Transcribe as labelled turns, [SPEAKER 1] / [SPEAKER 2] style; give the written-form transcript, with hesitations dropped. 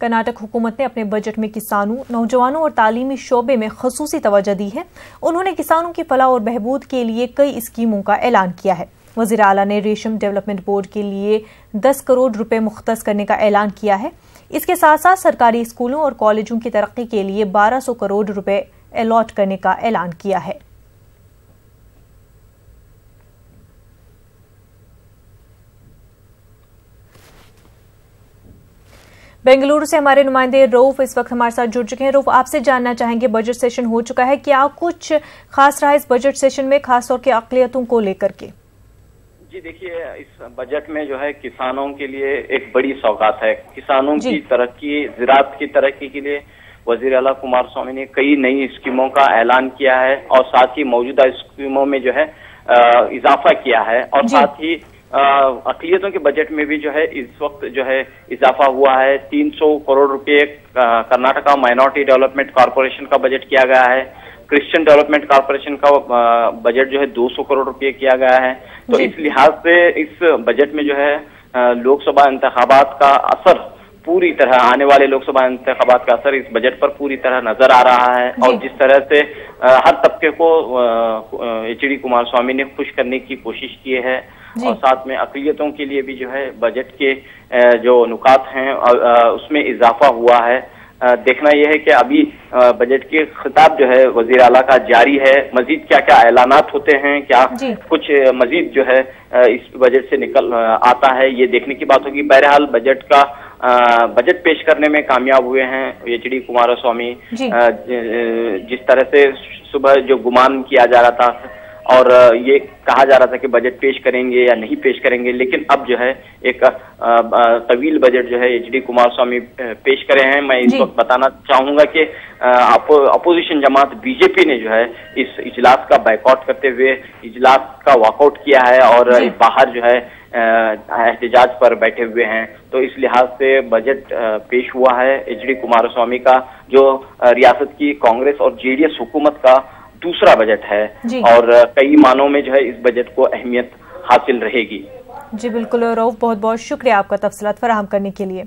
[SPEAKER 1] कर्नाटक हुकूमत ने अपने बजट में किसानों, नौजवानों और तालीमी शोबे में खसूसी तवज्जो दी है। उन्होंने किसानों की फलाह और बहबूद के लिए कई स्कीमों का ऐलान किया है। वज़ीर आला ने रेशम डेवलपमेंट बोर्ड के लिए 10 करोड़ रुपए मुख्तस करने का ऐलान किया है। इसके साथ साथ सरकारी स्कूलों और कॉलेजों की तरक्की के लिए 1200 करोड़ रुपए अलॉट करने का ऐलान किया है। बेंगलुरु से हमारे नुमाइंदे रऊफ इस वक्त हमारे साथ जुड़ चुके हैं। रऊफ, आपसे जानना चाहेंगे, बजट सेशन हो चुका है, क्या कुछ खास रहा इस बजट सेशन में, खासतौर के अक़लियतों को लेकर के?
[SPEAKER 2] जी देखिए, इस बजट में जो है किसानों के लिए एक बड़ी सौगात है। किसानों की तरक्की, ज़राअत की तरक्की के लिए वज़ीर आला कुमारस्वामी ने कई नई स्कीमों का ऐलान किया है और साथ ही मौजूदा स्कीमों में जो है इजाफा किया है और साथ ही अक़लियतों के बजट में भी जो है इस वक्त जो है इजाफा हुआ है। 300 करोड़ रुपए कर्नाटका माइनॉरिटी डेवलपमेंट कॉर्पोरेशन का बजट किया गया है। क्रिश्चियन डेवलपमेंट कॉर्पोरेशन का बजट जो है 200 करोड़ रुपए किया गया है। तो इस लिहाज से इस बजट में जो है लोकसभा इंतखाबात का असर पूरी तरह, आने वाले लोकसभा इंतखाबात का असर इस बजट पर पूरी तरह नजर आ रहा है। और जिस तरह से हर तबके को एचडी कुमारस्वामी ने खुश करने की कोशिश की है और साथ में अक़लियतों के लिए भी जो है बजट के जो नुकात हैं उसमें इजाफा हुआ है। देखना यह है कि अभी बजट के खिताब जो है वज़ीर आला का जारी है। मजीद क्या क्या ऐलानात होते हैं, क्या कुछ मजीद जो है इस बजट से निकल आता है, ये देखने की बात होगी। बहरहाल बजट पेश करने में कामयाब हुए हैं एचडी कुमारस्वामी। जिस तरह से सुबह जो गुमान किया जा रहा था और ये कहा जा रहा था कि बजट पेश करेंगे या नहीं पेश करेंगे, लेकिन अब जो है एक तवील बजट जो है एचडी कुमारस्वामी पेश करे हैं। मैं इस वक्त बताना चाहूंगा कि अपोजिशन जमात बीजेपी ने जो है इस इजलास का बायकॉट करते हुए इजलास का वॉकआउट किया है और बाहर जो है एहतजाज पर बैठे हुए हैं। तो इस लिहाज से बजट पेश हुआ है एचडी कुमारस्वामी का, जो रियासत की कांग्रेस और जेडीएस हुकूमत का दूसरा बजट है और कई मानों में जो है इस बजट को अहमियत हासिल रहेगी।
[SPEAKER 1] जी बिल्कुल रऊफ, बहुत बहुत शुक्रिया आपका तफसीलात फराहम करने के लिए।